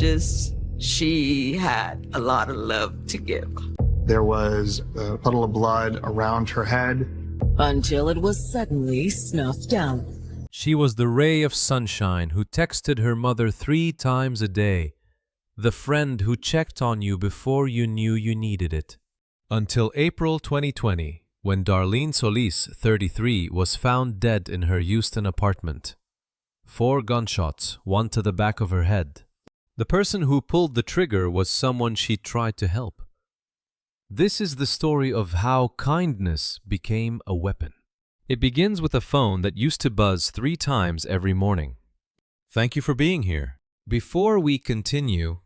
just, she had a lot of love to give. There was a puddle of blood around her head. Until it was suddenly snuffed out. She was the ray of sunshine who texted her mother 3 times a day, the friend who checked on you before you knew you needed it. Until April 2020, when Darlene Solis, 33, was found dead in her Houston apartment. 4 gunshots, 1 to the back of her head. The person who pulled the trigger was someone she tried to help. This is the story of how kindness became a weapon. It begins with a phone that used to buzz 3 times every morning. Thank you for being here. Before we continue,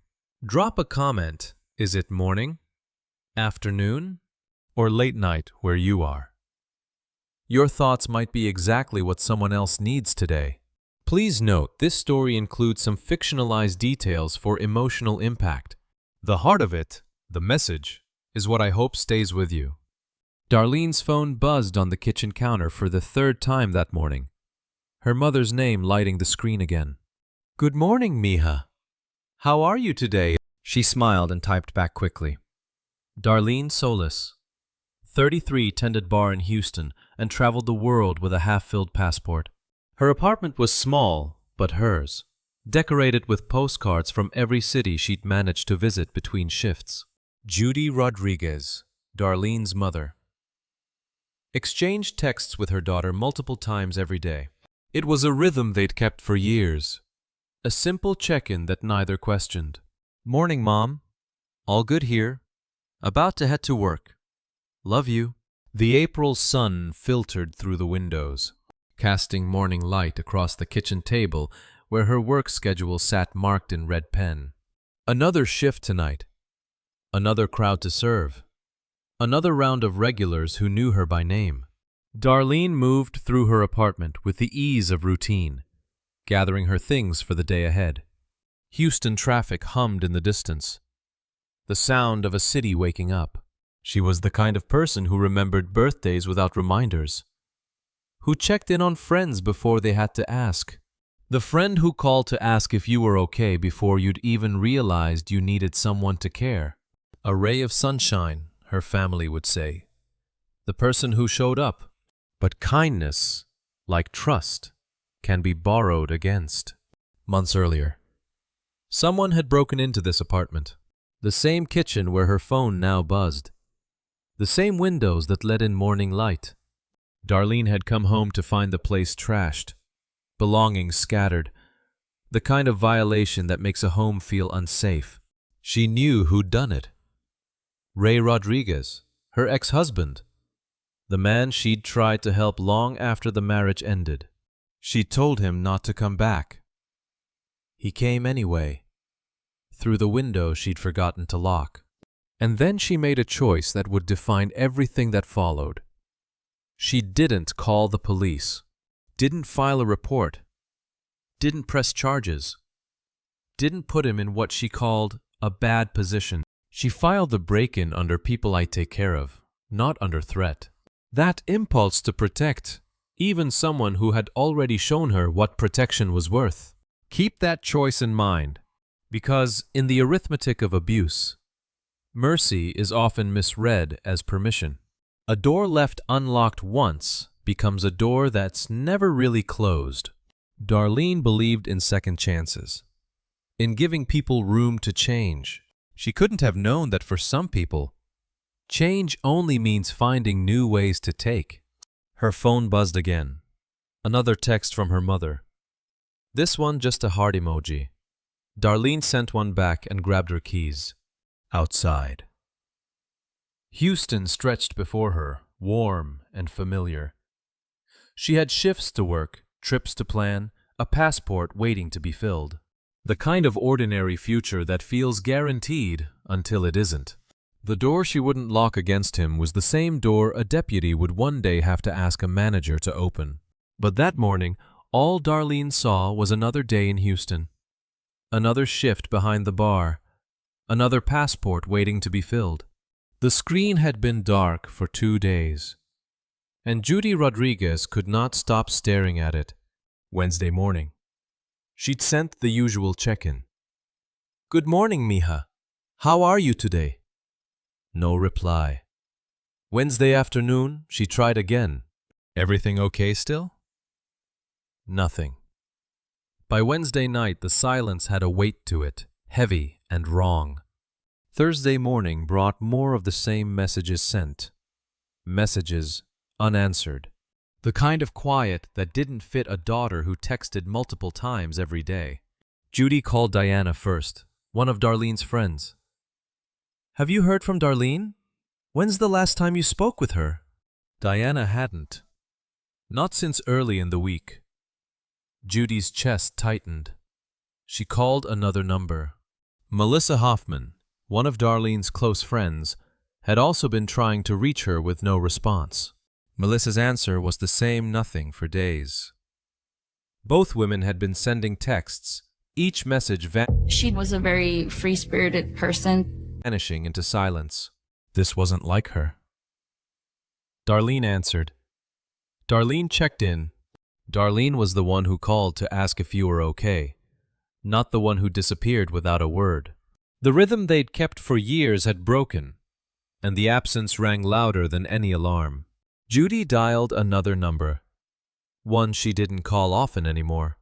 drop a comment. Is it morning, afternoon, or late night where you are? Your thoughts might be exactly what someone else needs today. Please note, this story includes some fictionalized details for emotional impact. The heart of it, the message, is what I hope stays with you. Darlene's phone buzzed on the kitchen counter for the 3rd time that morning, her mother's name lighting the screen again. Good morning, Mija. How are you today? She smiled and typed back quickly. Darlene Solis, 33, tended bar in Houston and traveled the world with a half-filled passport. Her apartment was small, but hers, decorated with postcards from every city she'd managed to visit between shifts. Judy Rodriguez, Darlene's mother, exchanged texts with her daughter multiple times every day. It was a rhythm they'd kept for years. A simple check-in that neither questioned. Morning, Mom. All good here. About to head to work. Love you. The April sun filtered through the windows, casting morning light across the kitchen table where her work schedule sat marked in red pen. Another shift tonight. Another crowd to serve. Another round of regulars who knew her by name. Darlene moved through her apartment with the ease of routine, gathering her things for the day ahead. Houston traffic hummed in the distance, the sound of a city waking up. She was the kind of person who remembered birthdays without reminders, who checked in on friends before they had to ask. The friend who called to ask if you were okay before you'd even realized you needed someone to care. A ray of sunshine, her family would say. The person who showed up. But kindness, like trust, can be borrowed against. Months earlier, someone had broken into this apartment. The same kitchen where her phone now buzzed. The same windows that let in morning light. Darlene had come home to find the place trashed, belongings scattered, the kind of violation that makes a home feel unsafe. She knew who'd done it. Ray Rodriguez, her ex-husband, the man she'd tried to help long after the marriage ended. She told him not to come back. He came anyway, through the window she'd forgotten to lock. And then she made a choice that would define everything that followed. She didn't call the police, didn't file a report, didn't press charges, didn't put him in what she called a bad position. She filed the break-in under people I take care of, not under threat. That impulse to protect, even someone who had already shown her what protection was worth. Keep that choice in mind, because in the arithmetic of abuse, mercy is often misread as permission. A door left unlocked once becomes a door that's never really closed. Darlene believed in second chances, in giving people room to change. She couldn't have known that for some people, change only means finding new ways to take. Her phone buzzed again. Another text from her mother. This one just a heart emoji. Darlene sent one back and grabbed her keys. Outside. Houston stretched before her, warm and familiar. She had shifts to work, trips to plan, a passport waiting to be filled. The kind of ordinary future that feels guaranteed until it isn't. The door she wouldn't lock against him was the same door a deputy would one day have to ask a manager to open. But that morning, all Darlene saw was another day in Houston. Another shift behind the bar. Another passport waiting to be filled. The screen had been dark for 2 days, and Judy Rodriguez could not stop staring at it. Wednesday morning. She'd sent the usual check-in. Good morning, Mija. How are you today? No reply. Wednesday afternoon, she tried again. Everything okay still? Nothing. By Wednesday night, the silence had a weight to it, heavy and wrong. Thursday morning brought more of the same messages sent. Messages unanswered. The kind of quiet that didn't fit a daughter who texted multiple times every day. Judy called Diana first, one of Darlene's friends. Have you heard from Darlene? When's the last time you spoke with her? Diana hadn't. Not since early in the week. Judy's chest tightened. She called another number. Melissa Hoffman, one of Darlene's close friends, had also been trying to reach her with no response. Melissa's answer was the same nothing for days. Both women had been sending texts, each message She was a very free-spirited person. vanishing into silence. This wasn't like her. Darlene answered. Darlene checked in. Darlene was the one who called to ask if you were okay, not the one who disappeared without a word. The rhythm they'd kept for years had broken, and the absence rang louder than any alarm. Judy dialed another number, one she didn't call often anymore.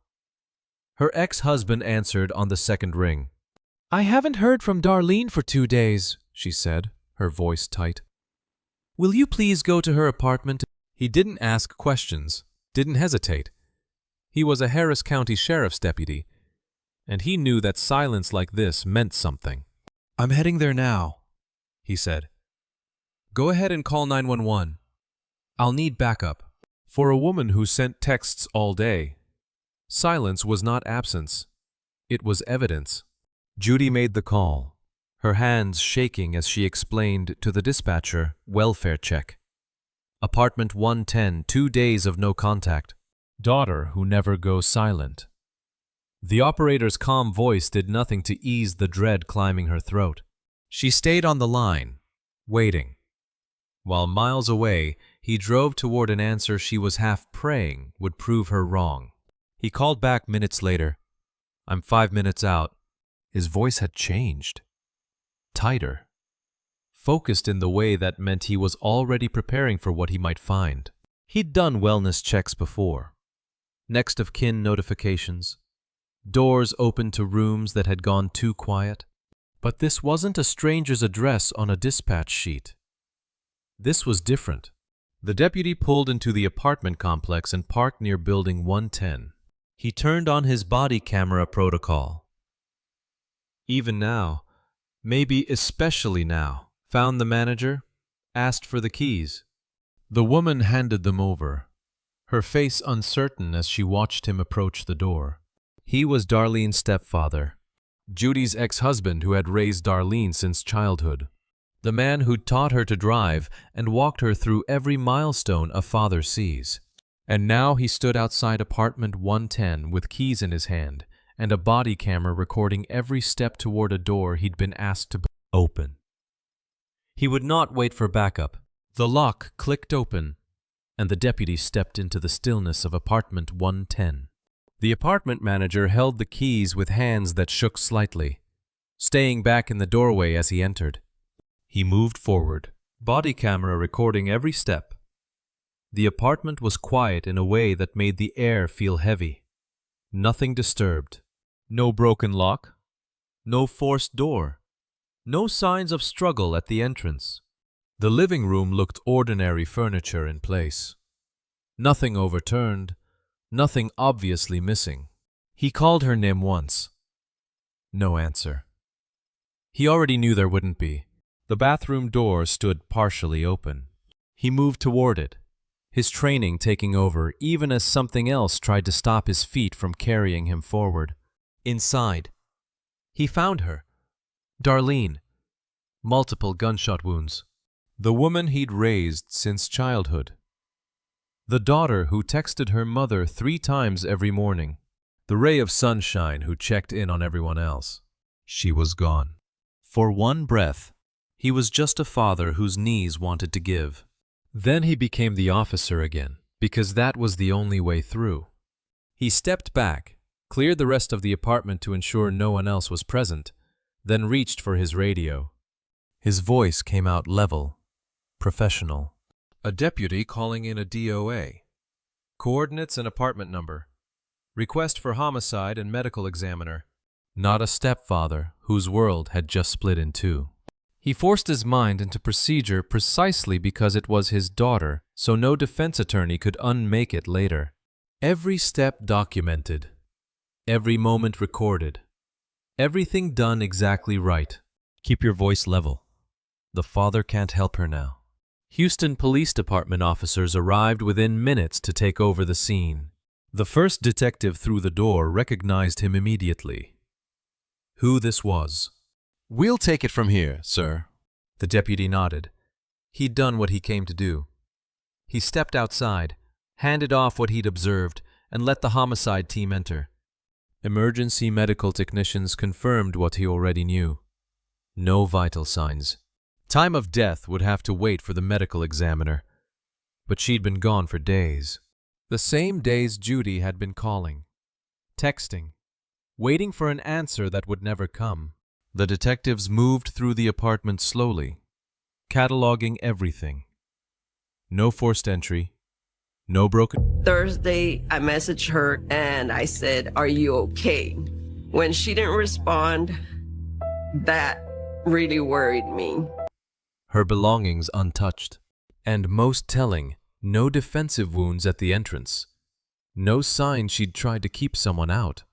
Her ex-husband answered on the second ring. I haven't heard from Darlene for 2 days, she said, her voice tight. Will you please go to her apartment? He didn't ask questions, didn't hesitate. He was a Harris County Sheriff's deputy, and he knew that silence like this meant something. I'm heading there now, he said. Go ahead and call 911. I'll need backup. For a woman who sent texts all day, silence was not absence. It was evidence. Judy made the call, her hands shaking as she explained to the dispatcher, welfare check. Apartment 110, 2 days of no contact. Daughter who never goes silent. The operator's calm voice did nothing to ease the dread climbing her throat. She stayed on the line, waiting. While miles away, he drove toward an answer she was half praying would prove her wrong. He called back minutes later. I'm 5 minutes out. His voice had changed. Tighter. Focused in the way that meant he was already preparing for what he might find. He'd done wellness checks before. Next of kin notifications. Doors open to rooms that had gone too quiet. But this wasn't a stranger's address on a dispatch sheet. This was different. The deputy pulled into the apartment complex and parked near building 110. He turned on his body camera protocol. Even now, maybe especially now, found the manager, asked for the keys. The woman handed them over, her face uncertain as she watched him approach the door. He was Darlene's stepfather, Judy's ex-husband who had raised Darlene since childhood. The man who'd taught her to drive and walked her through every milestone a father sees. And now he stood outside apartment 110 with keys in his hand and a body camera recording every step toward a door he'd been asked to open. He would not wait for backup. The lock clicked open, and the deputy stepped into the stillness of apartment 110. The apartment manager held the keys with hands that shook slightly, staying back in the doorway as he entered. He moved forward, body camera recording every step. The apartment was quiet in a way that made the air feel heavy. Nothing disturbed. No broken lock. No forced door. No signs of struggle at the entrance. The living room looked ordinary furniture in place. Nothing overturned. Nothing obviously missing. He called her name once. No answer. He already knew there wouldn't be. The bathroom door stood partially open. He moved toward it, his training taking over even as something else tried to stop his feet from carrying him forward. Inside, he found her. Darlene. Multiple gunshot wounds. The woman he'd raised since childhood. The daughter who texted her mother 3 times every morning. The ray of sunshine who checked in on everyone else. She was gone. For one breath, he was just a father whose knees wanted to give. Then he became the officer again, because that was the only way through. He stepped back, cleared the rest of the apartment to ensure no one else was present, then reached for his radio. His voice came out level, professional. A deputy calling in a DOA. Coordinates and apartment number. Request for homicide and medical examiner. Not a stepfather whose world had just split in two. He forced his mind into procedure precisely because it was his daughter, so no defense attorney could unmake it later. Every step documented. Every moment recorded. Everything done exactly right. Keep your voice level. The father can't help her now. Houston Police Department officers arrived within minutes to take over the scene. The first detective through the door recognized him immediately. Who this was. "We'll take it from here, sir." The deputy nodded. He'd done what he came to do. He stepped outside, handed off what he'd observed, and let the homicide team enter. Emergency medical technicians confirmed what he already knew. No vital signs. Time of death would have to wait for the medical examiner, but she'd been gone for days. The same days Judy had been calling, texting, waiting for an answer that would never come. The detectives moved through the apartment slowly, cataloging everything. No forced entry, no broken... Thursday, I messaged her and I said, "Are you okay?" When she didn't respond, that really worried me. Her belongings untouched. And most telling, no defensive wounds at the entrance. No sign she'd tried to keep someone out.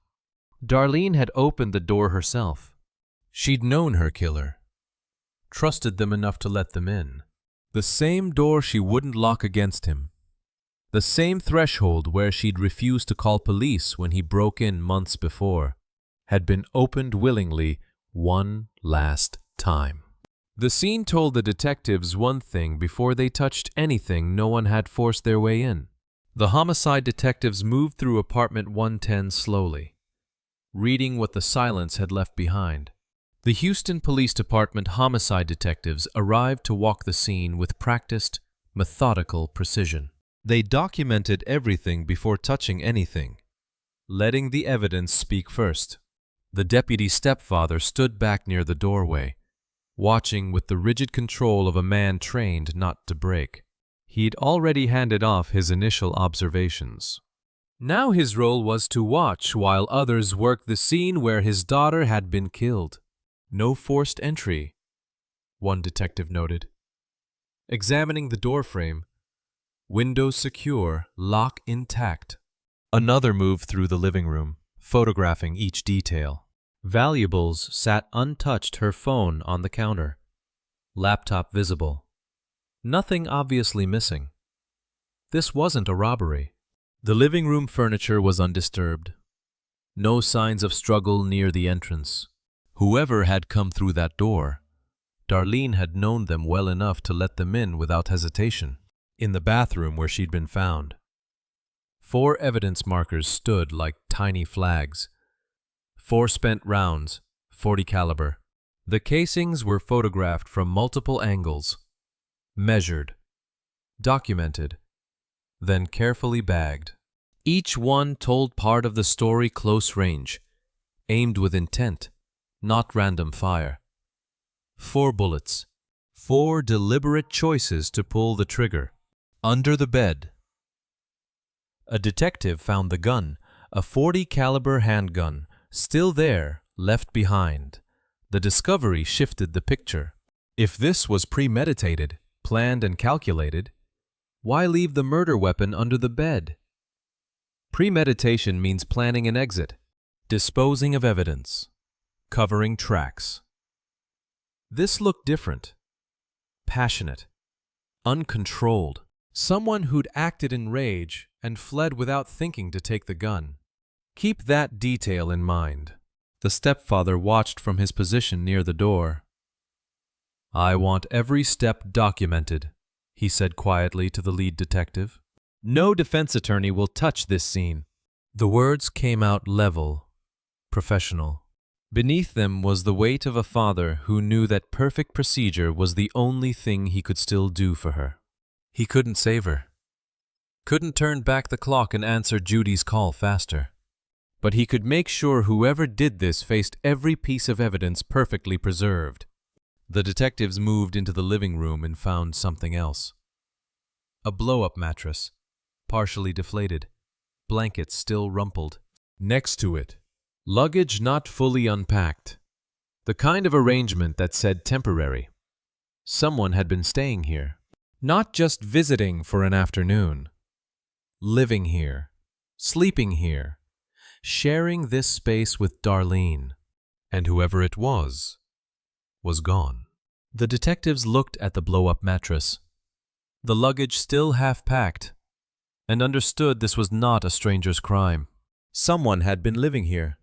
Darlene had opened the door herself. She'd known her killer, trusted them enough to let them in. The same door she wouldn't lock against him. The same threshold where she'd refused to call police when he broke in months before, had been opened willingly one last time. The scene told the detectives one thing before they touched anything no one had forced their way in. The homicide detectives moved through apartment 110 slowly, reading what the silence had left behind. The Houston Police Department homicide detectives arrived to walk the scene with practiced, methodical precision. They documented everything before touching anything, letting the evidence speak first. The deputy's stepfather stood back near the doorway, watching with the rigid control of a man trained not to break. He'd already handed off his initial observations. Now his role was to watch while others worked the scene where his daughter had been killed. No forced entry, one detective noted. Examining the doorframe, windows secure, lock intact. Another moved through the living room, photographing each detail. Valuables sat untouched, her phone on the counter. Laptop visible. Nothing obviously missing. This wasn't a robbery. The living room furniture was undisturbed. No signs of struggle near the entrance. Whoever had come through that door, Darlene had known them well enough to let them in without hesitation. In the bathroom where she'd been found, 4 evidence markers stood like tiny flags. 4 spent rounds, .40 caliber. The casings were photographed from multiple angles, measured, documented, then carefully bagged. Each one told part of the story close range, aimed with intent, not random fire. 4 bullets, 4 deliberate choices to pull the trigger. Under the bed. A detective found the gun, a .40 caliber handgun, still there, left behind. The discovery shifted the picture. If this was premeditated, planned and calculated, why leave the murder weapon under the bed? Premeditation means planning an exit, disposing of evidence, covering tracks. This looked different, passionate, uncontrolled. Someone who'd acted in rage and fled without thinking to take the gun. Keep that detail in mind. The stepfather watched from his position near the door. "I want every step documented," he said quietly to the lead detective. "No defense attorney will touch this scene." The words came out level, professional. Beneath them was the weight of a father who knew that perfect procedure was the only thing he could still do for her. He couldn't save her, couldn't turn back the clock and answer Judy's call faster. but he could make sure whoever did this faced every piece of evidence perfectly preserved. The detectives moved into the living room and found something else. A blow-up mattress, partially deflated, blankets still rumpled. Next to it, luggage not fully unpacked. The kind of arrangement that said temporary. Someone had been staying here, not just visiting for an afternoon. Living here, sleeping here, sharing this space with Darlene. And whoever it was gone. The detectives looked at the blow-up mattress, the luggage still half-packed, and understood this was not a stranger's crime. Someone had been living here,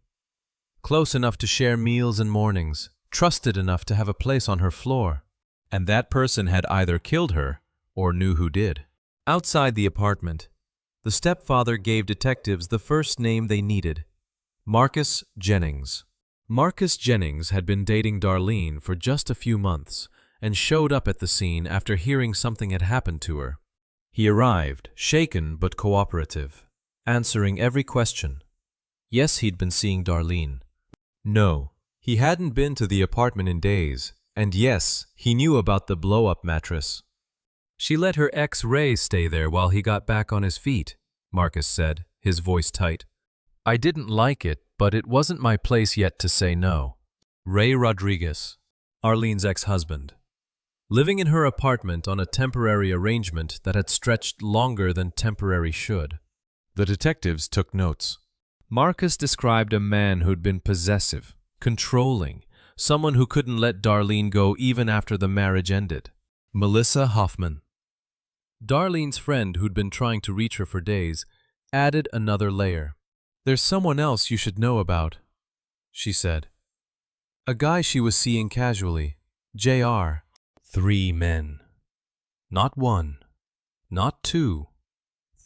close enough to share meals and mornings, trusted enough to have a place on her floor. And that person had either killed her or knew who did. Outside the apartment, the stepfather gave detectives the first name they needed: Marcus Jennings. Marcus Jennings had been dating Darlene for just a few months and showed up at the scene after hearing something had happened to her. He arrived, shaken but cooperative, answering every question. Yes, he'd been seeing Darlene. No, he hadn't been to the apartment in days. And yes, he knew about the blow-up mattress. She let her ex Ray stay there while he got back on his feet, Marcus said, his voice tight. I didn't like it, but it wasn't my place yet to say no. Ray Rodriguez, Arlene's ex-husband, living in her apartment on a temporary arrangement that had stretched longer than temporary should. The detectives took notes. Marcus described a man who'd been possessive, controlling, someone who couldn't let Darlene go even after the marriage ended. Melissa Hoffman, Darlene's friend who'd been trying to reach her for days, added another layer. There's someone else you should know about, she said. A guy she was seeing casually, JR. 3 men. Not 1, not 2,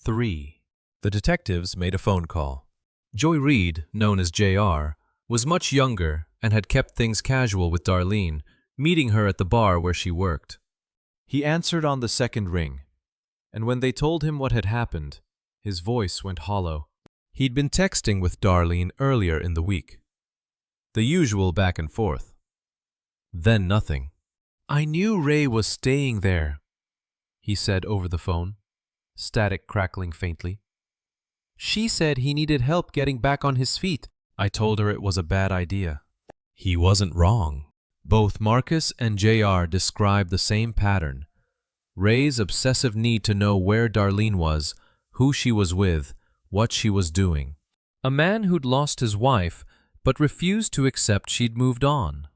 3. The detectives made a phone call. Joy Reid, known as JR, was much younger and had kept things casual with Darlene, meeting her at the bar where she worked. He answered on the second ring, and when they told him what had happened, his voice went hollow. He'd been texting with Darlene earlier in the week. The usual back and forth. Then nothing. I knew Ray was staying there, he said over the phone, static crackling faintly. She said he needed help getting back on his feet. I told her it was a bad idea. He wasn't wrong. Both Marcus and JR described the same pattern. Ray's obsessive need to know where Darlene was, who she was with, what she was doing. A man who'd lost his wife but refused to accept she'd moved on.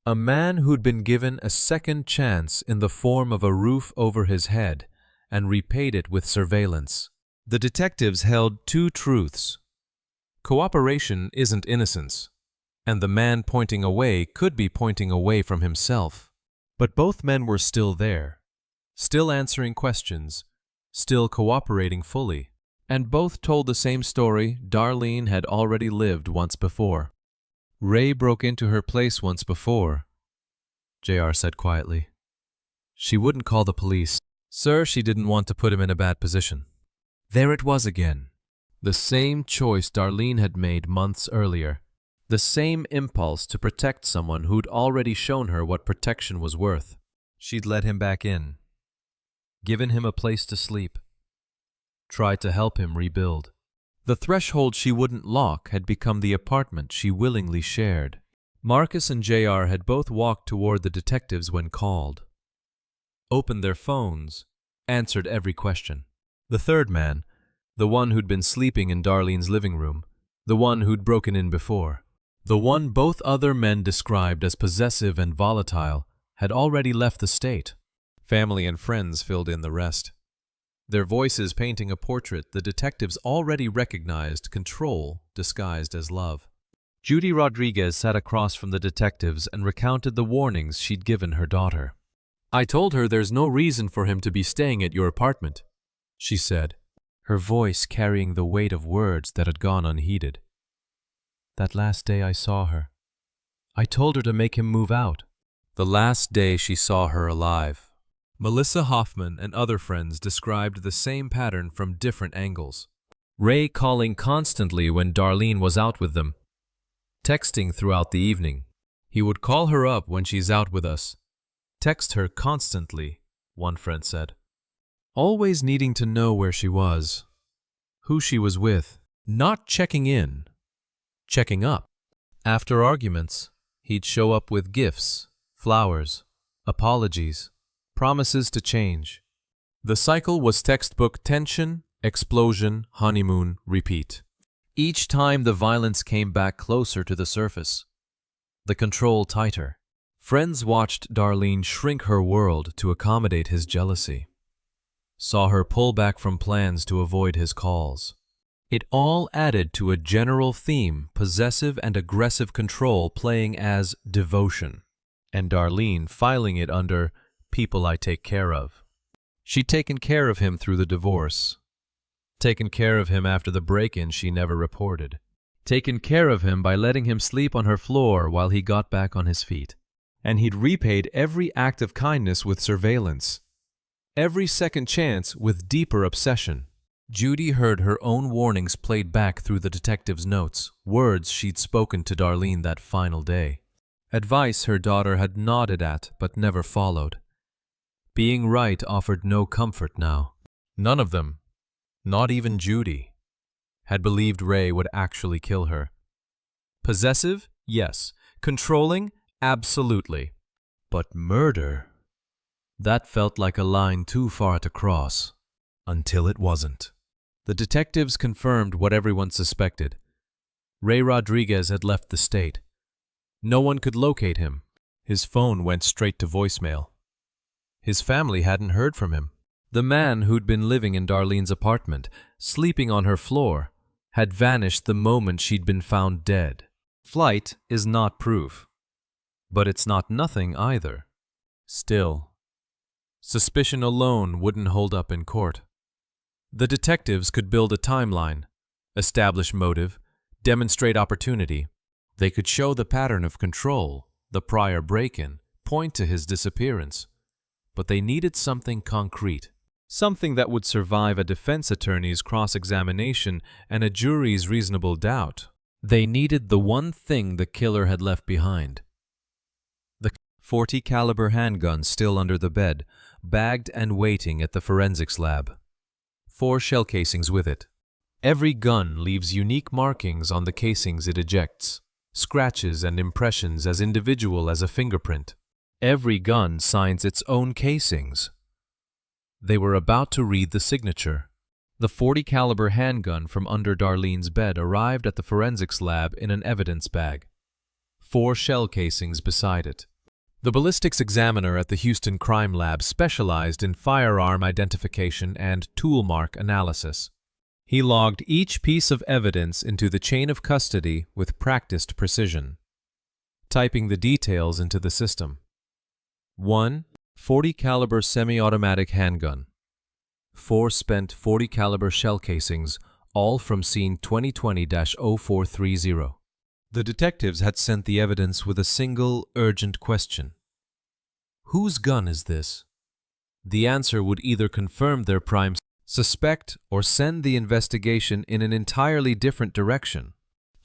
A man who'd been given a second chance in the form of a roof over his head and repaid it with surveillance. The detectives held 2 truths. Cooperation isn't innocence, and the man pointing away could be pointing away from himself. But both men were still there, still answering questions, still cooperating fully, and both told the same story Darlene had already lived once before. Ray broke into her place once before, JR said quietly. She wouldn't call the police. Sir, she didn't want to put him in a bad position. There it was again. The same choice Darlene had made months earlier. The same impulse to protect someone who'd already shown her what protection was worth. She'd let him back in, given him a place to sleep, tried to help him rebuild. The threshold she wouldn't lock had become the apartment she willingly shared. Marcus and JR had both walked toward the detectives when called, opened their phones, answered every question. The third man, the one who'd been sleeping in Darlene's living room, the one who'd broken in before, the one both other men described as possessive and volatile, had already left the state. Family and friends filled in the rest. Their voices painting a portrait the detectives already recognized control disguised as love. Judy Rodriguez sat across from the detectives and recounted the warnings she'd given her daughter. I told her there's no reason for him to be staying at your apartment, she said, her voice carrying the weight of words that had gone unheeded. That last day I saw her, I told her to make him move out. The last day she saw her alive. Melissa Hoffman and other friends described the same pattern from different angles. Ray calling constantly when Darlene was out with them, texting throughout the evening. He would call her up when she's out with us. Text her constantly, one friend said. Always needing to know where she was, who she was with, not checking in, checking up. After arguments, he'd show up with gifts, flowers, apologies, promises to change. The cycle was textbook tension, explosion, honeymoon, repeat. Each time the violence came back closer to the surface, the control tighter. Friends watched Darlene shrink her world to accommodate his jealousy. Saw her pull back from plans to avoid his calls. It all added to a general theme, possessive and aggressive control playing as devotion, and Darlene filing it under people I take care of. She'd taken care of him through the divorce, taken care of him after the break-in she never reported, taken care of him by letting him sleep on her floor while he got back on his feet. And he'd repaid every act of kindness with surveillance, every second chance with deeper obsession. Judy heard her own warnings played back through the detective's notes, words she'd spoken to Darlene that final day. Advice her daughter had nodded at but never followed. Being right offered no comfort now. None of them, not even Judy, had believed Ray would actually kill her. Possessive? Yes. Controlling? Absolutely. But murder? That felt like a line too far to cross. Until it wasn't. The detectives confirmed what everyone suspected. Ray Rodriguez had left the state. No one could locate him. His phone went straight to voicemail. His family hadn't heard from him. The man who'd been living in Darlene's apartment, sleeping on her floor, had vanished the moment she'd been found dead. Flight is not proof. But it's not nothing either. Still, suspicion alone wouldn't hold up in court. The detectives could build a timeline, establish motive, demonstrate opportunity. They could show the pattern of control, the prior break-in, point to his disappearance. But they needed something concrete, something that would survive a defense attorney's cross-examination and a jury's reasonable doubt. They needed the one thing the killer had left behind. The .40 caliber handgun still under the bed, bagged and waiting at the forensics lab. 4 shell casings with it. Every gun leaves unique markings on the casings it ejects, scratches and impressions as individual as a fingerprint. Every gun signs its own casings. They were about to read the signature. The .40 caliber handgun from under Darlene's bed arrived at the forensics lab in an evidence bag. 4 shell casings beside it. The ballistics examiner at the Houston Crime Lab specialized in firearm identification and tool mark analysis. He logged each piece of evidence into the chain of custody with practiced precision, typing the details into the system. 1. .40 caliber semi-automatic handgun. 4 spent .40 caliber shell casings, all from scene 2020-0430. The detectives had sent the evidence with a single, urgent question. Whose gun is this? The answer would either confirm their prime suspect or send the investigation in an entirely different direction.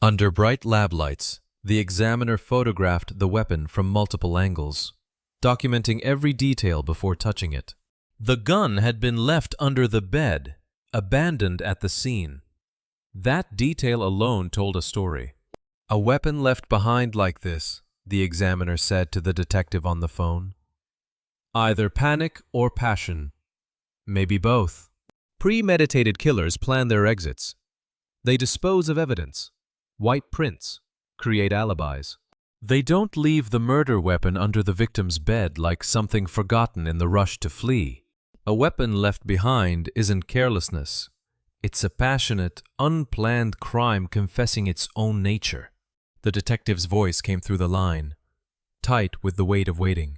Under bright lab lights, the examiner photographed the weapon from multiple angles, documenting every detail before touching it. The gun had been left under the bed, abandoned at the scene. That detail alone told a story. A weapon left behind like this, the examiner said to the detective on the phone. Either panic or passion. Maybe both. Premeditated killers plan their exits. They dispose of evidence, white prints, create alibis. They don't leave the murder weapon under the victim's bed like something forgotten in the rush to flee. A weapon left behind isn't carelessness. It's a passionate, unplanned crime confessing its own nature. The detective's voice came through the line, tight with the weight of waiting.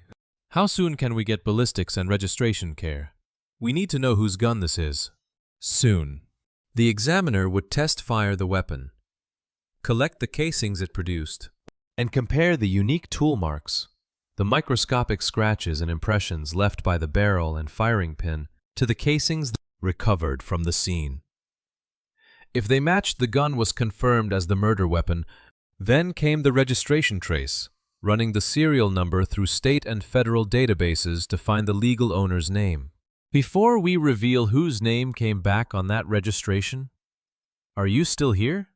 How soon can we get ballistics and registration care? We need to know whose gun this is. Soon. The examiner would test fire the weapon, collect the casings it produced, and compare the unique tool marks, the microscopic scratches and impressions left by the barrel and firing pin, to the casings recovered from the scene. If they matched, the gun was confirmed as the murder weapon. Then came the registration trace, running the serial number through state and federal databases to find the legal owner's name. Before we reveal whose name came back on that registration, are you still here?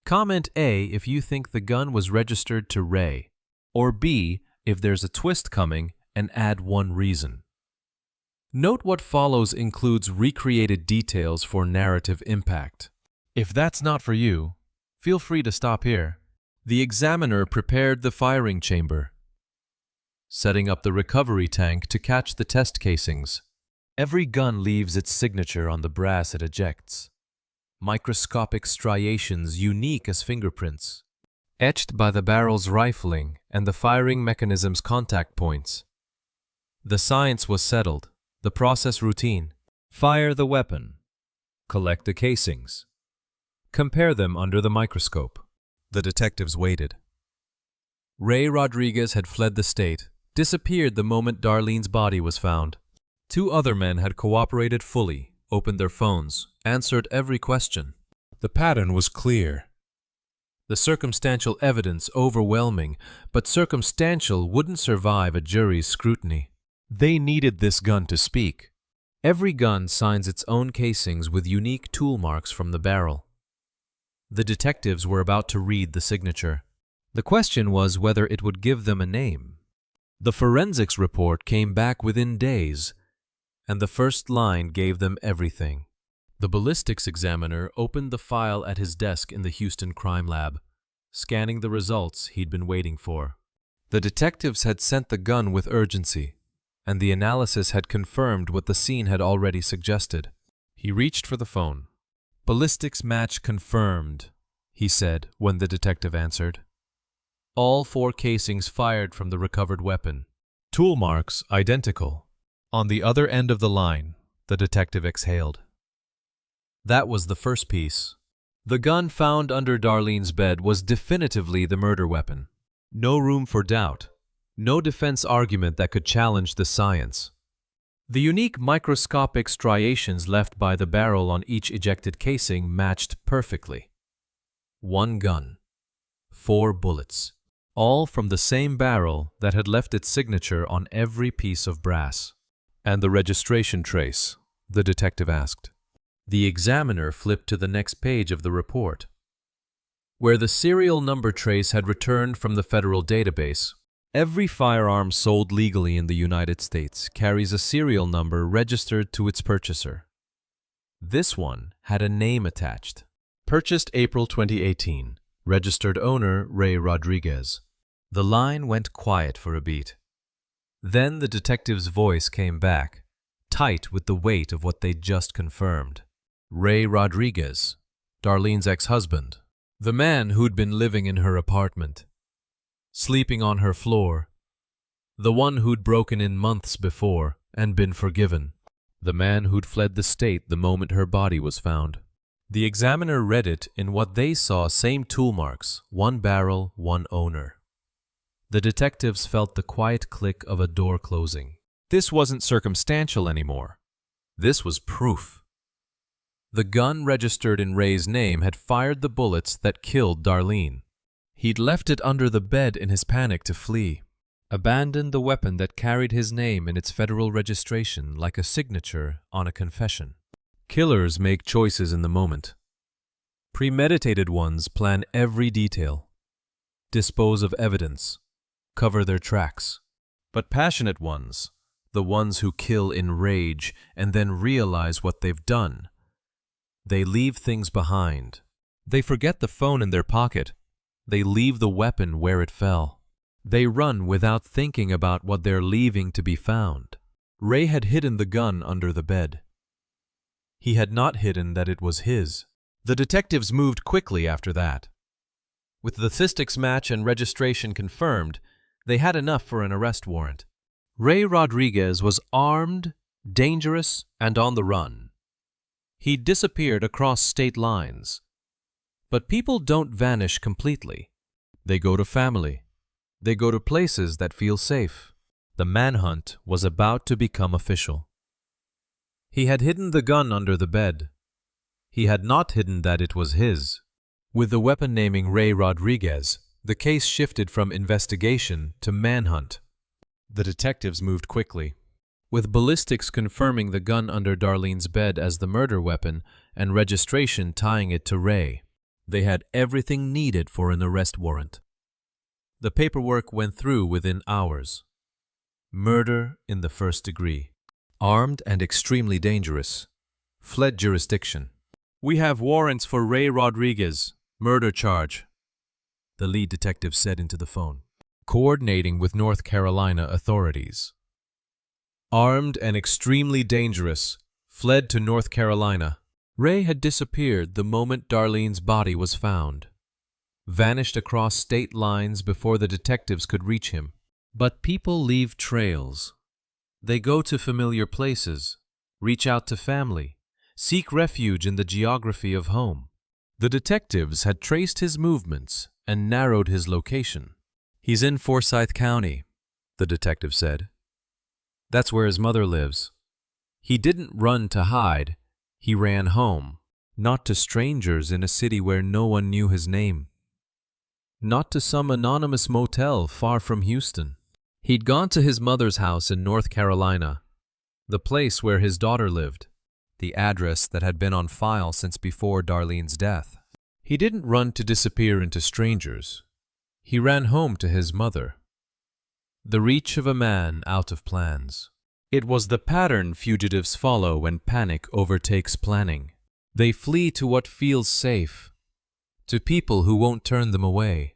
Comment A if you think the gun was registered to Ray, or B if there's a twist coming, and add one reason. Note what follows includes recreated details for narrative impact. If that's not for you, feel free to stop here. The examiner prepared the firing chamber, setting up the recovery tank to catch the test casings. Every gun leaves its signature on the brass it ejects. Microscopic striations unique as fingerprints, etched by the barrel's rifling and the firing mechanism's contact points. The science was settled, the process routine. Fire the weapon. Collect the casings. Compare them under the microscope. The detectives waited. Ray Rodriguez had fled the state, disappeared the moment Darlene's body was found. 2 other men had cooperated fully, opened their phones, answered every question. The pattern was clear. The circumstantial evidence overwhelming, but circumstantial wouldn't survive a jury's scrutiny. They needed this gun to speak. Every gun signs its own casings with unique tool marks from the barrel. The detectives were about to read the signature. The question was whether it would give them a name. The forensics report came back within days, and the first line gave them everything. The ballistics examiner opened the file at his desk in the Houston crime lab, scanning the results he'd been waiting for. The detectives had sent the gun with urgency, and the analysis had confirmed what the scene had already suggested. He reached for the phone. "Ballistics match confirmed," he said when the detective answered. All 4 casings fired from the recovered weapon. Tool marks identical. On the other end of the line, the detective exhaled. That was the first piece. The gun found under Darlene's bed was definitively the murder weapon. No room for doubt. No defense argument that could challenge the science. The unique microscopic striations left by the barrel on each ejected casing matched perfectly. 1 gun, 4 bullets, all from the same barrel that had left its signature on every piece of brass. "And the registration trace?" the detective asked. The examiner flipped to the next page of the report, where the serial number trace had returned from the federal database. Every firearm sold legally in the United States carries a serial number registered to its purchaser. This one had a name attached. Purchased April 2018. Registered owner Ray Rodriguez. The line went quiet for a beat. Then the detective's voice came back, tight with the weight of what they'd just confirmed. Ray Rodriguez, Darlene's ex-husband, the man who'd been living in her apartment, sleeping on her floor, the one who'd broken in months before and been forgiven, the man who'd fled the state the moment her body was found. The examiner read it in what they saw same tool marks, 1 barrel, 1 owner. The detectives felt the quiet click of a door closing. This wasn't circumstantial anymore. This was proof. The gun registered in Ray's name had fired the bullets that killed Darlene. He'd left it under the bed in his panic to flee, abandoned the weapon that carried his name in its federal registration like a signature on a confession. Killers make choices in the moment. Premeditated ones plan every detail, dispose of evidence, cover their tracks. But passionate ones, the ones who kill in rage and then realize what they've done, they leave things behind. They forget the phone in their pocket. They leave the weapon where it fell. They run without thinking about what they're leaving to be found. Ray had hidden the gun under the bed. He had not hidden that it was his. The detectives moved quickly after that. With the ballistics match and registration confirmed, they had enough for an arrest warrant. Ray Rodriguez was armed, dangerous, and on the run. He'd disappeared across state lines. But people don't vanish completely. They go to family. They go to places that feel safe. The manhunt was about to become official. He had hidden the gun under the bed. He had not hidden that it was his. With the weapon naming Ray Rodriguez, the case shifted from investigation to manhunt. The detectives moved quickly, with ballistics confirming the gun under Darlene's bed as the murder weapon and registration tying it to Ray. They had everything needed for an arrest warrant. The paperwork went through within hours. Murder in the first degree. Armed and extremely dangerous. Fled jurisdiction. "We have warrants for Ray Rodriguez. Murder charge," the lead detective said into the phone, coordinating with North Carolina authorities. Armed and extremely dangerous. Fled to North Carolina. Ray had disappeared the moment Darlene's body was found. Vanished across state lines before the detectives could reach him. But people leave trails. They go to familiar places, reach out to family, seek refuge in the geography of home. The detectives had traced his movements and narrowed his location. "He's in Forsyth County," the detective said. "That's where his mother lives. He didn't run to hide. He ran home, not to strangers in a city where no one knew his name. Not to some anonymous motel far from Houston. He'd gone to his mother's house in North Carolina, the place where his daughter lived, the address that had been on file since before Darlene's death. He didn't run to disappear into strangers. He ran home to his mother. The reach of a man out of plans. It was the pattern fugitives follow when panic overtakes planning. They flee to what feels safe, to people who won't turn them away,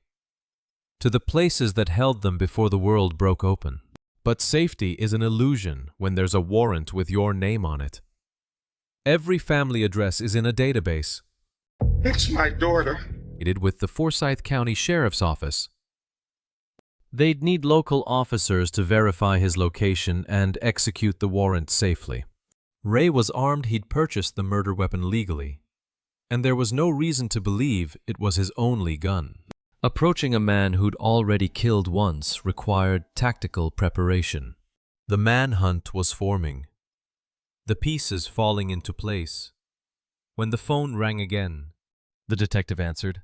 to the places that held them before the world broke open. But safety is an illusion when there's a warrant with your name on it. Every family address is in a database. "It's my daughter." With the Forsyth County Sheriff's Office. They'd need local officers to verify his location and execute the warrant safely. Ray was armed. He'd purchased the murder weapon legally, and there was no reason to believe it was his only gun. Approaching a man who'd already killed once required tactical preparation. The manhunt was forming, the pieces falling into place. When the phone rang again, the detective answered,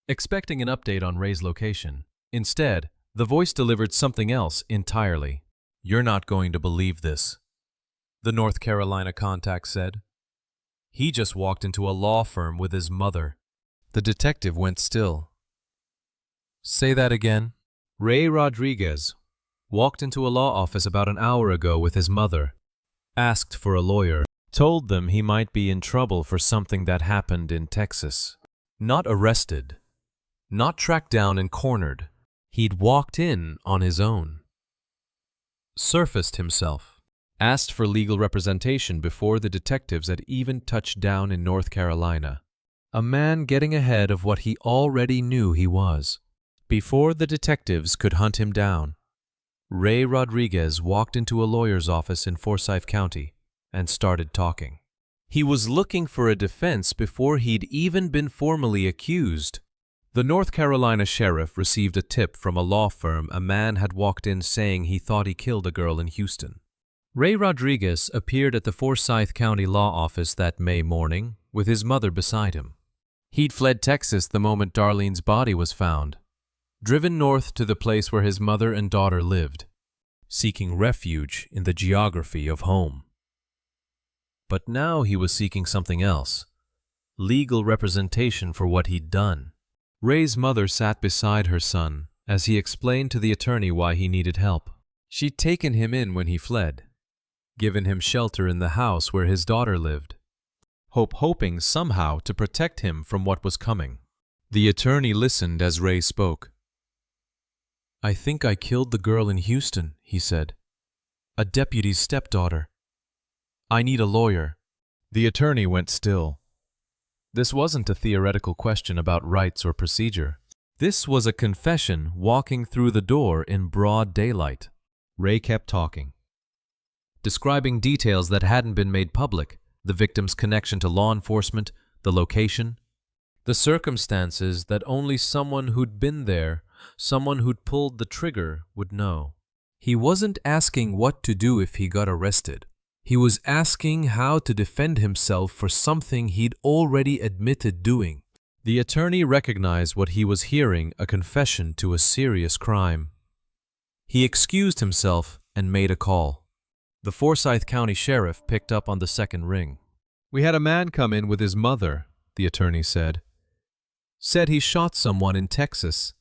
expecting an update on Ray's location. Instead, the voice delivered something else entirely. "You're not going to believe this," the North Carolina contact said. "He just walked into a law firm with his mother." The detective went still. "Say that again." "Ray Rodriguez walked into a law office about an hour ago with his mother, asked for a lawyer, told them he might be in trouble for something that happened in Texas. Not arrested, not tracked down and cornered. He'd walked in on his own. Surfaced himself. Asked for legal representation before the detectives had even touched down in North Carolina. A man getting ahead of what he already knew he was. Before the detectives could hunt him down, Ray Rodriguez walked into a lawyer's office in Forsyth County and started talking. He was looking for a defense before he'd even been formally accused. The North Carolina sheriff received a tip from a law firm a man had walked in saying he thought he killed a girl in Houston. Ray Rodriguez appeared at the Forsyth County law office that May morning with his mother beside him. He'd fled Texas the moment Darlene's body was found, driven north to the place where his mother and daughter lived, seeking refuge in the geography of home. But now he was seeking something else, legal representation for what he'd done. Ray's mother sat beside her son as he explained to the attorney why he needed help. She'd taken him in when he fled, given him shelter in the house where his daughter lived, hoping somehow to protect him from what was coming. The attorney listened as Ray spoke. "I think I killed the girl in Houston," he said. "A deputy's stepdaughter. I need a lawyer." The attorney went still. This wasn't a theoretical question about rights or procedure. This was a confession walking through the door in broad daylight. Ray kept talking, describing details that hadn't been made public, the victim's connection to law enforcement, the location, the circumstances that only someone who'd been there, someone who'd pulled the trigger, would know. He wasn't asking what to do if he got arrested. He was asking how to defend himself for something he'd already admitted doing. The attorney recognized what he was hearing, a confession to a serious crime. He excused himself and made a call. The Forsyth County Sheriff picked up on the second ring. "We had a man come in with his mother," the attorney said. "Said he shot someone in Texas,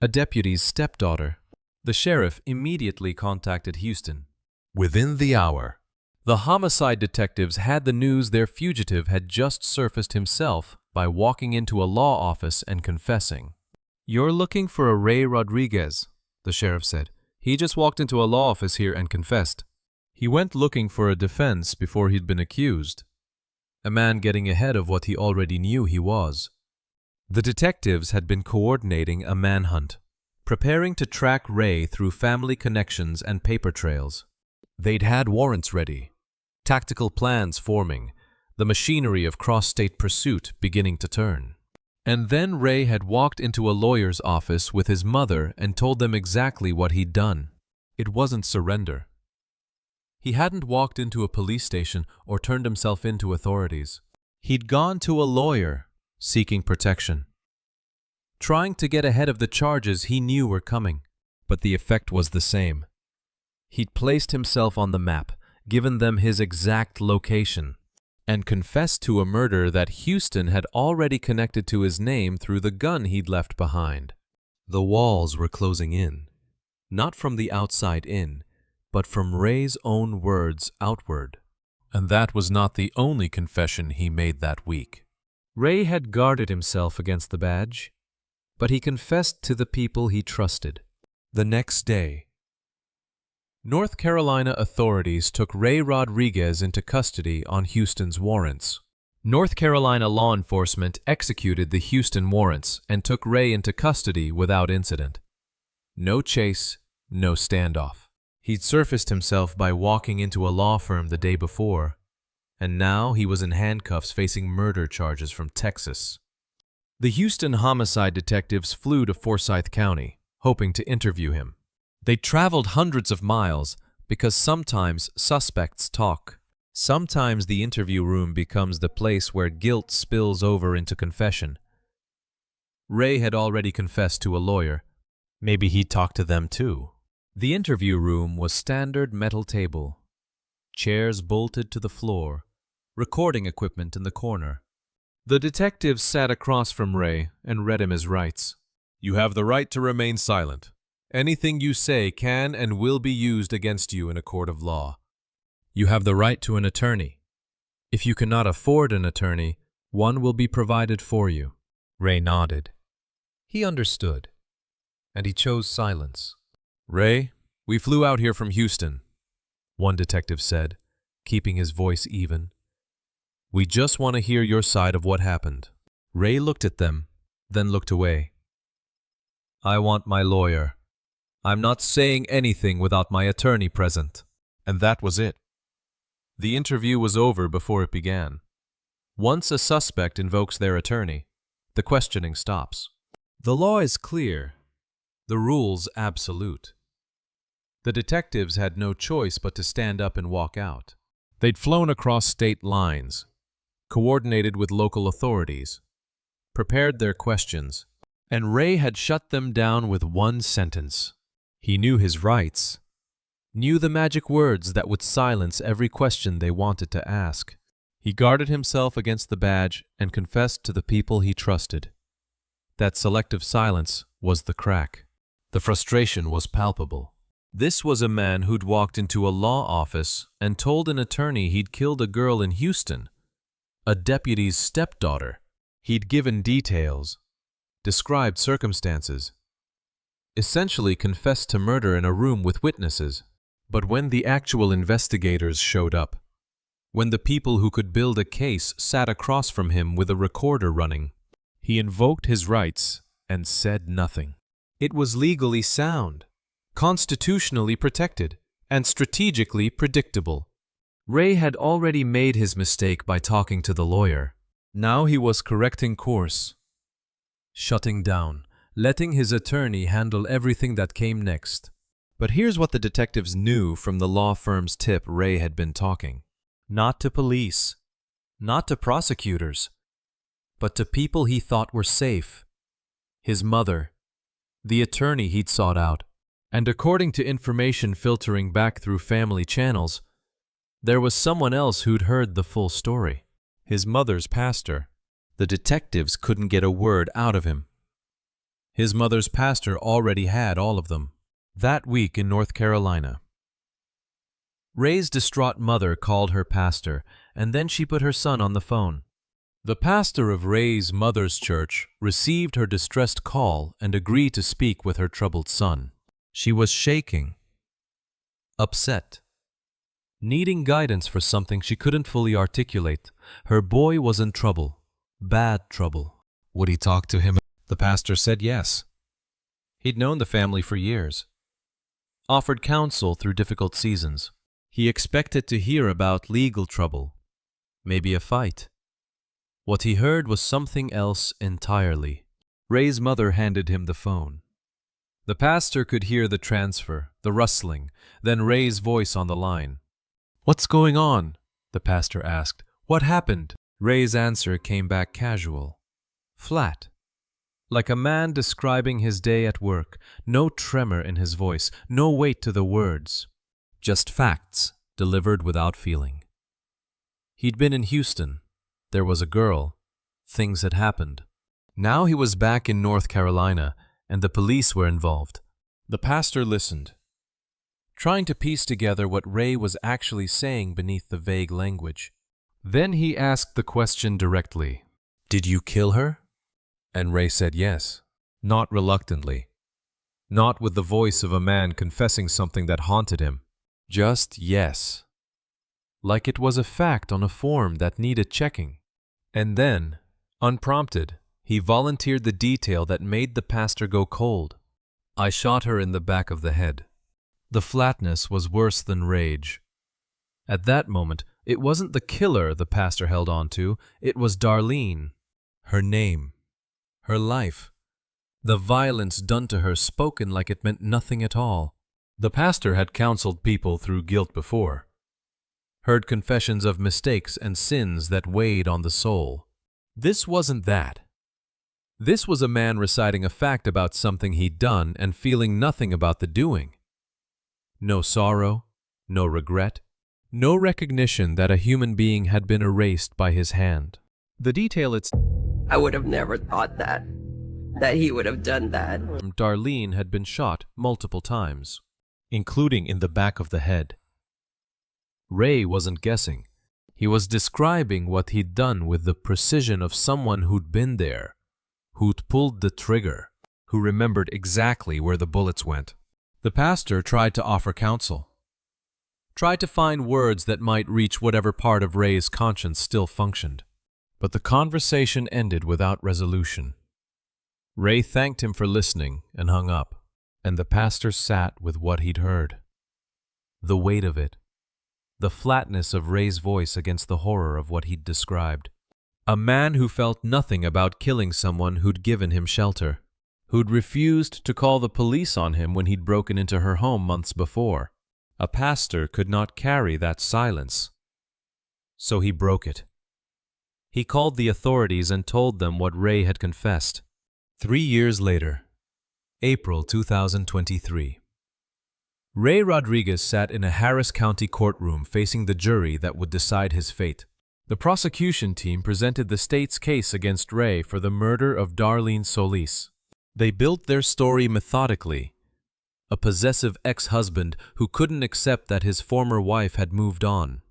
a deputy's stepdaughter." The sheriff immediately contacted Houston. Within the hour, the homicide detectives had the news their fugitive had just surfaced himself by walking into a law office and confessing. "You're looking for a Ray Rodriguez," the sheriff said. "He just walked into a law office here and confessed. He went looking for a defense before he'd been accused. A man getting ahead of what he already knew he was." The detectives had been coordinating a manhunt, preparing to track Ray through family connections and paper trails. They'd had warrants ready, tactical plans forming, the machinery of cross-state pursuit beginning to turn. And then Ray had walked into a lawyer's office with his mother and told them exactly what he'd done. It wasn't surrender. He hadn't walked into a police station or turned himself in to authorities. He'd gone to a lawyer, seeking protection, trying to get ahead of the charges he knew were coming. But the effect was the same. He'd placed himself on the map, given them his exact location, and confessed to a murder that Houston had already connected to his name through the gun he'd left behind. The walls were closing in, not from the outside in, but from Ray's own words outward. And that was not the only confession he made that week. Ray had guarded himself against the badge, but he confessed to the people he trusted. The next day, North Carolina authorities took Ray Rodriguez into custody on Houston's warrants. North Carolina law enforcement executed the Houston warrants and took Ray into custody without incident. No chase, no standoff. He'd surfaced himself by walking into a law firm the day before, and now he was in handcuffs facing murder charges from Texas. The Houston homicide detectives flew to Forsyth County, hoping to interview him. They traveled hundreds of miles because sometimes suspects talk. Sometimes the interview room becomes the place where guilt spills over into confession. Ray had already confessed to a lawyer. Maybe he'd talk to them too. The interview room was standard metal table, chairs bolted to the floor, recording equipment in the corner. The detectives sat across from Ray and read him his rights. "You have the right to remain silent. Anything you say can and will be used against you in a court of law. You have the right to an attorney. If you cannot afford an attorney, one will be provided for you." Ray nodded. He understood, and he chose silence. "Ray, we flew out here from Houston," one detective said, keeping his voice even. "We just want to hear your side of what happened." Ray looked at them, then looked away. "I want my lawyer. I'm not saying anything without my attorney present." And that was it. The interview was over before it began. Once a suspect invokes their attorney, the questioning stops. The law is clear, the rules absolute. The detectives had no choice but to stand up and walk out. They'd flown across state lines, coordinated with local authorities, prepared their questions, and Ray had shut them down with one sentence. He knew his rights, knew the magic words that would silence every question they wanted to ask. He guarded himself against the badge and confessed to the people he trusted. That selective silence was the crack. The frustration was palpable. This was a man who'd walked into a law office and told an attorney he'd killed a girl in Houston, a deputy's stepdaughter. He'd given details, described circumstances, essentially confessed to murder in a room with witnesses. But when the actual investigators showed up, when the people who could build a case sat across from him with a recorder running, he invoked his rights and said nothing. It was legally sound, constitutionally protected, and strategically predictable. Ray had already made his mistake by talking to the lawyer. Now he was correcting course, shutting down, letting his attorney handle everything that came next. But here's what the detectives knew from the law firm's tip Ray had been talking. Not to police, not to prosecutors, but to people he thought were safe. His mother, the attorney he'd sought out. And according to information filtering back through family channels, there was someone else who'd heard the full story. His mother's pastor. The detectives couldn't get a word out of him. His mother's pastor already had all of them. That week in North Carolina, Ray's distraught mother called her pastor, and then she put her son on the phone. The pastor of Ray's mother's church received her distressed call and agreed to speak with her troubled son. She was shaking, upset, needing guidance for something she couldn't fully articulate. Her boy was in trouble, bad trouble. Would he talk to him? The pastor said yes. He'd known the family for years, offered counsel through difficult seasons. He expected to hear about legal trouble, maybe a fight. What he heard was something else entirely. Ray's mother handed him the phone. The pastor could hear the transfer, the rustling, then Ray's voice on the line. "What's going on?" the pastor asked. "What happened?" Ray's answer came back casual, flat, like a man describing his day at work. No tremor in his voice, no weight to the words. Just facts, delivered without feeling. He'd been in Houston. There was a girl. Things had happened. Now he was back in North Carolina, and the police were involved. The pastor listened, trying to piece together what Ray was actually saying beneath the vague language. Then he asked the question directly. "Did you kill her?" And Ray said yes, not reluctantly, not with the voice of a man confessing something that haunted him. Just yes, like it was a fact on a form that needed checking. And then, unprompted, he volunteered the detail that made the pastor go cold. "I shot her in the back of the head." The flatness was worse than rage. At that moment, it wasn't the killer the pastor held on to, it was Darlene. Her name, her life, the violence done to her spoken like it meant nothing at all. The pastor had counseled people through guilt before, heard confessions of mistakes and sins that weighed on the soul. This wasn't that. This was a man reciting a fact about something he'd done and feeling nothing about the doing. No sorrow, no regret, no recognition that a human being had been erased by his hand. The detail I would have never thought that he would have done that. Darlene had been shot multiple times, including in the back of the head. Ray wasn't guessing. He was describing what he'd done with the precision of someone who'd been there, who'd pulled the trigger, who remembered exactly where the bullets went. The pastor tried to offer counsel, tried to find words that might reach whatever part of Ray's conscience still functioned. But the conversation ended without resolution. Ray thanked him for listening and hung up, and the pastor sat with what he'd heard. The weight of it, the flatness of Ray's voice against the horror of what he'd described. A man who felt nothing about killing someone who'd given him shelter, who'd refused to call the police on him when he'd broken into her home months before. A pastor could not carry that silence, so he broke it. He called the authorities and told them what Ray had confessed. 3 years later, April 2023. Ray Rodriguez sat in a Harris County courtroom facing the jury that would decide his fate. The prosecution team presented the state's case against Ray for the murder of Darlene Solis. They built their story methodically. A possessive ex-husband who couldn't accept that his former wife had moved on,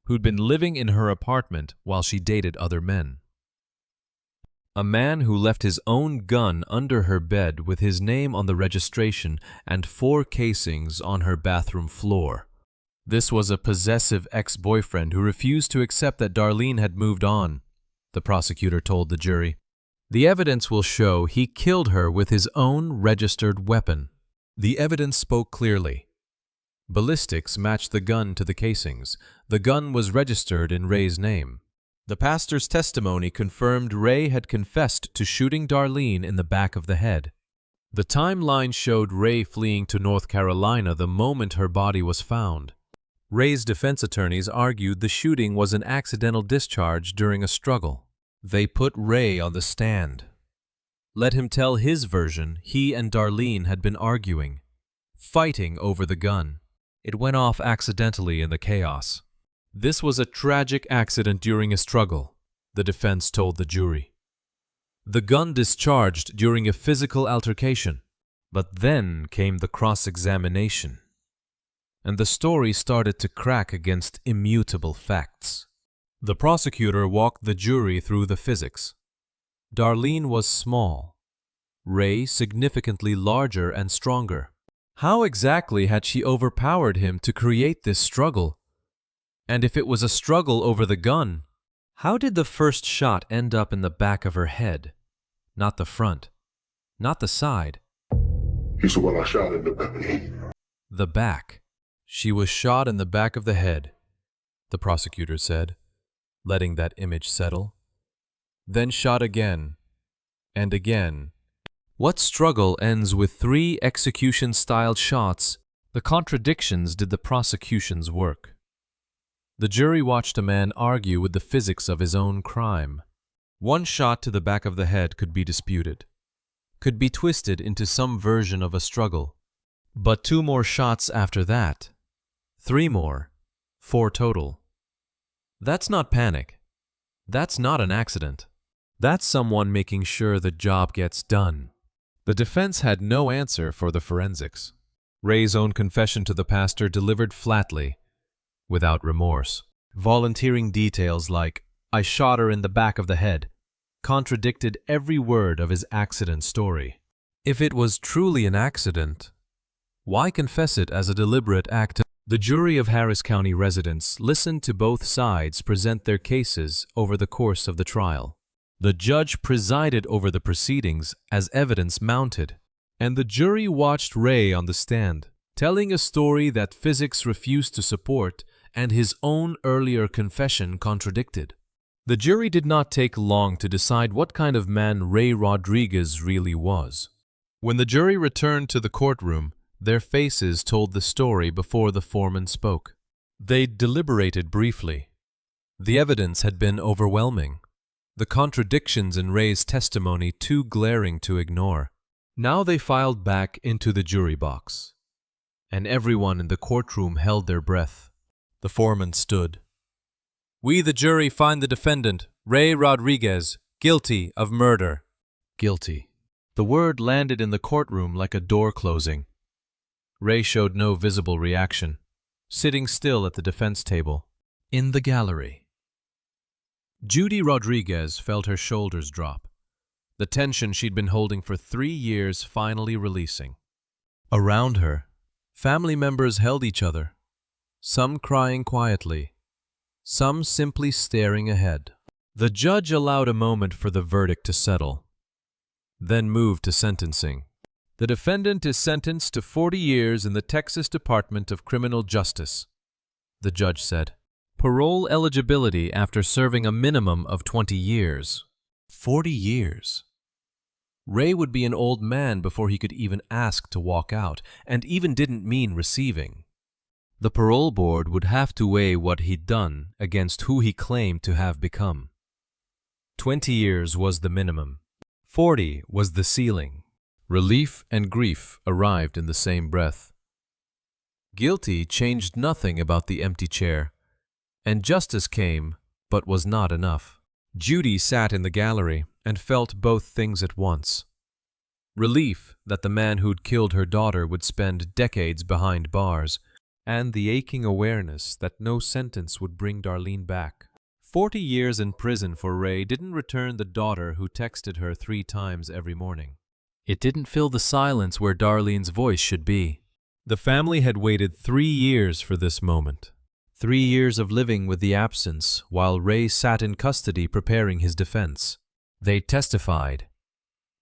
who'd been living in her apartment while she dated other men. A man who left his own gun under her bed with his name on the registration and 4 casings on her bathroom floor. This was a possessive ex-boyfriend who refused to accept that Darlene had moved on, the prosecutor told the jury. The evidence will show he killed her with his own registered weapon. The evidence spoke clearly. Ballistics matched the gun to the casings. The gun was registered in Ray's name. The pastor's testimony confirmed Ray had confessed to shooting Darlene in the back of the head. The timeline showed Ray fleeing to North Carolina the moment her body was found. Ray's defense attorneys argued the shooting was an accidental discharge during a struggle. They put Ray on the stand. Let him tell his version. He and Darlene had been arguing, fighting over the gun. It went off accidentally in the chaos. This was a tragic accident during a struggle, the defense told the jury. The gun discharged during a physical altercation. But then came the cross-examination, and the story started to crack against immutable facts. The prosecutor walked the jury through the physics. Darlene was small, Ray significantly larger and stronger. How exactly had she overpowered him to create this struggle? And if it was a struggle over the gun, how did the first shot end up in the back of her head? Not the front, not the side. He said, well, I shot in the back. The back. She was shot in the back of the head, the prosecutor said, letting that image settle. Then shot again, and again. What struggle ends with 3 execution-styled shots? The contradictions did the prosecution's work. The jury watched a man argue with the physics of his own crime. One shot to the back of the head could be disputed, could be twisted into some version of a struggle. But 2 more shots after that, 3 more, 4 total. That's not panic. That's not an accident. That's someone making sure the job gets done. The defense had no answer for the forensics. Ray's own confession to the pastor delivered flatly, without remorse. Volunteering details like, "I shot her in the back of the head," contradicted every word of his accident story. If it was truly an accident, why confess it as a deliberate act? The jury of Harris County residents listened to both sides present their cases over the course of the trial. The judge presided over the proceedings as evidence mounted, and the jury watched Ray on the stand, telling a story that physics refused to support and his own earlier confession contradicted. The jury did not take long to decide what kind of man Ray Rodriguez really was. When the jury returned to the courtroom, their faces told the story before the foreman spoke. They deliberated briefly. The evidence had been overwhelming, the contradictions in Ray's testimony too glaring to ignore. Now they filed back into the jury box, and everyone in the courtroom held their breath. The foreman stood. "We, the jury, find the defendant, Ray Rodriguez, guilty of murder." Guilty. The word landed in the courtroom like a door closing. Ray showed no visible reaction, sitting still at the defense table, in the gallery. Judy Rodriguez felt her shoulders drop, the tension she'd been holding for 3 years finally releasing. Around her, family members held each other, some crying quietly, some simply staring ahead. The judge allowed a moment for the verdict to settle, then moved to sentencing. The defendant is sentenced to 40 years in the Texas Department of Criminal Justice, the judge said. Parole eligibility after serving a minimum of 20 years. 40 years. Ray would be an old man before he could even ask to walk out, and even didn't mean receiving. The parole board would have to weigh what he'd done against who he claimed to have become. 20 years was the minimum. 40 was the ceiling. Relief and grief arrived in the same breath. Guilty changed nothing about the empty chair, and justice came, but was not enough. Judy sat in the gallery and felt both things at once. Relief that the man who'd killed her daughter would spend decades behind bars, and the aching awareness that no sentence would bring Darlene back. 40 years in prison for Ray didn't return the daughter who texted her 3 times every morning. It didn't fill the silence where Darlene's voice should be. The family had waited 3 years for this moment. 3 years of living with the absence while Ray sat in custody preparing his defense. They testified,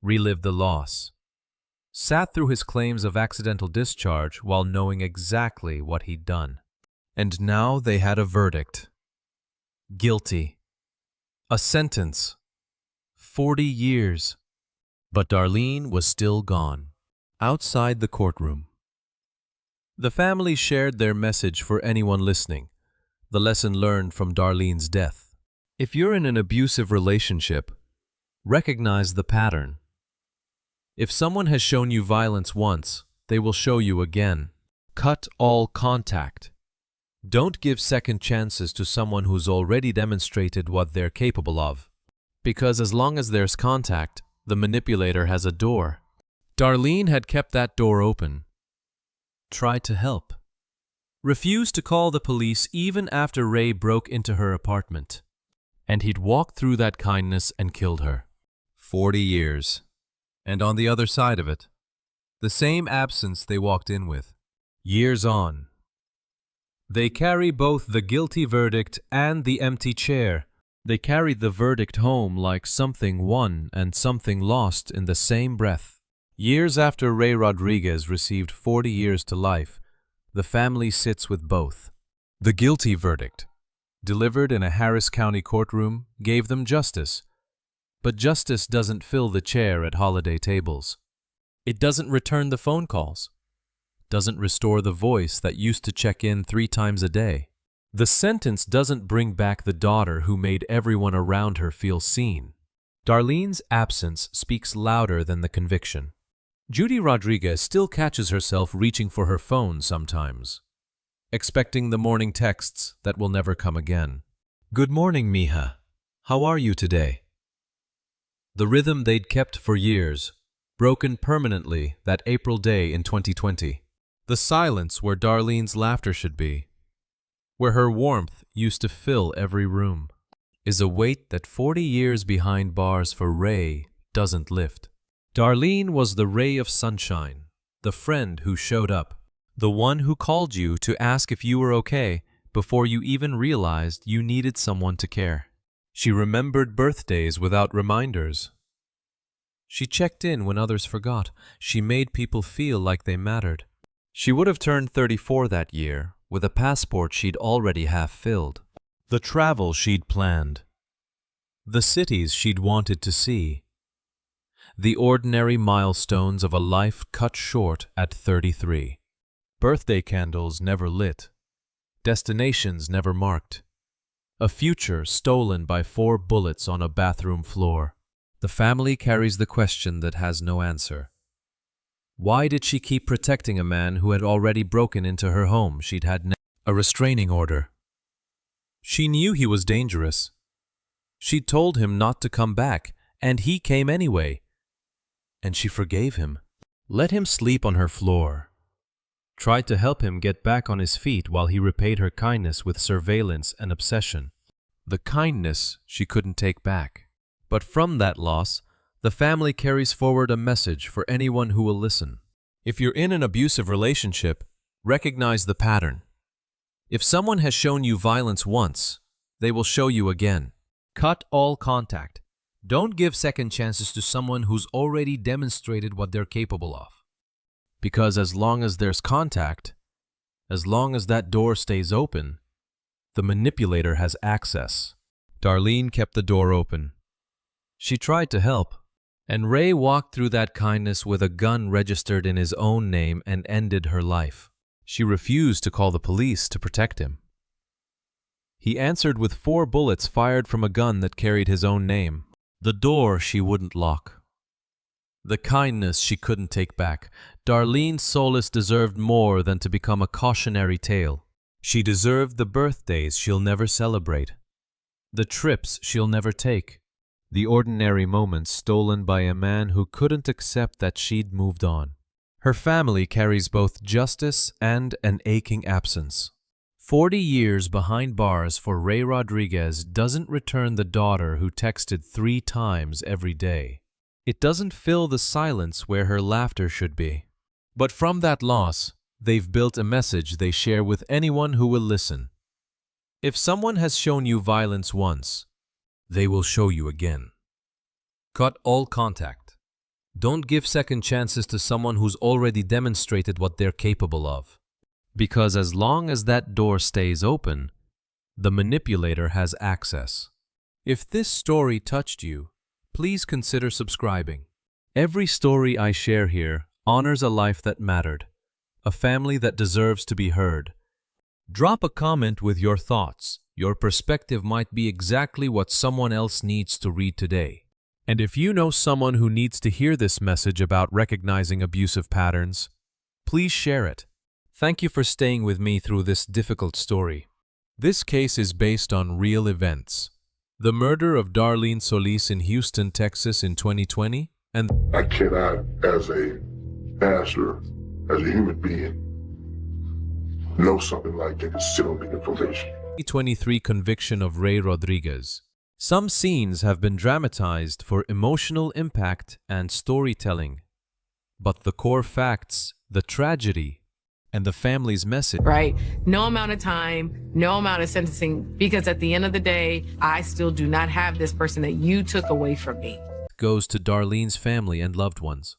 relived the loss, sat through his claims of accidental discharge while knowing exactly what he'd done. And now they had a verdict. Guilty. A sentence. 40 years. But Darlene was still gone. Outside the courtroom. The family shared their message for anyone listening, the lesson learned from Darlene's death. If you're in an abusive relationship, recognize the pattern. If someone has shown you violence once, they will show you again. Cut all contact. Don't give second chances to someone who's already demonstrated what they're capable of. Because as long as there's contact, the manipulator has a door. Darlene had kept that door open. Tried to help. Refused to call the police even after Ray broke into her apartment. And he'd walked through that kindness and killed her. 40 years. And on the other side of it, the same absence they walked in with. Years on. They carry both the guilty verdict and the empty chair. They carried the verdict home like something won and something lost in the same breath. Years after Ray Rodriguez received 40 years to life, the family sits with both. The guilty verdict, delivered in a Harris County courtroom, gave them justice. But justice doesn't fill the chair at holiday tables. It doesn't return the phone calls. Doesn't restore the voice that used to check in 3 times a day. The sentence doesn't bring back the daughter who made everyone around her feel seen. Darlene's absence speaks louder than the conviction. Judy Rodriguez still catches herself reaching for her phone sometimes, expecting the morning texts that will never come again. Good morning, mija. How are you today? The rhythm they'd kept for years, broken permanently that April day in 2020. The silence where Darlene's laughter should be, where her warmth used to fill every room, is a weight that 40 years behind bars for Ray doesn't lift. Darlene was the ray of sunshine, the friend who showed up, the one who called you to ask if you were okay before you even realized you needed someone to care. She remembered birthdays without reminders. She checked in when others forgot. She made people feel like they mattered. She would have turned 34 that year, with a passport she'd already half filled. The travel she'd planned. The cities she'd wanted to see. The ordinary milestones of a life cut short at 33. Birthday candles never lit. Destinations never marked. A future stolen by 4 bullets on a bathroom floor. The family carries the question that has no answer. Why did she keep protecting a man who had already broken into her home? She'd had a restraining order. She knew he was dangerous. She'd told him not to come back, and he came anyway. And she forgave him. Let him sleep on her floor. Tried to help him get back on his feet while he repaid her kindness with surveillance and obsession. The kindness she couldn't take back. But from that loss, the family carries forward a message for anyone who will listen. If you're in an abusive relationship, recognize the pattern. If someone has shown you violence once, they will show you again. Cut all contact. Don't give second chances to someone who's already demonstrated what they're capable of. Because as long as there's contact, as long as that door stays open, the manipulator has access. Darlene kept the door open. She tried to help. And Ray walked through that kindness with a gun registered in his own name and ended her life. She refused to call the police to protect him. He answered with 4 bullets fired from a gun that carried his own name. The door she wouldn't lock. The kindness she couldn't take back. Darlene Solis deserved more than to become a cautionary tale. She deserved the birthdays she'll never celebrate, the trips she'll never take, the ordinary moments stolen by a man who couldn't accept that she'd moved on. Her family carries both justice and an aching absence. 40 years behind bars for Ray Rodriguez doesn't return the daughter who texted 3 times every day. It doesn't fill the silence where her laughter should be. But from that loss, they've built a message they share with anyone who will listen. If someone has shown you violence once, they will show you again. Cut all contact. Don't give second chances to someone who's already demonstrated what they're capable of. Because as long as that door stays open, the manipulator has access. If this story touched you, please consider subscribing. Every story I share here honors a life that mattered, a family that deserves to be heard. Drop a comment with your thoughts. Your perspective might be exactly what someone else needs to read today. And if you know someone who needs to hear this message about recognizing abusive patterns, please share it. Thank you for staying with me through this difficult story. This case is based on real events. The murder of Darlene Solis in Houston, Texas in 2020, and I cannot, as a pastor, as a human being, know something like that and sit on the information. 2023 conviction of Ray Rodriguez. Some scenes have been dramatized for emotional impact and storytelling. But the core facts, the tragedy, and the family's message, right? No amount of time, no amount of sentencing, because at the end of the day, I still do not have this person that you took away from me. goes to Darlene's family and loved ones.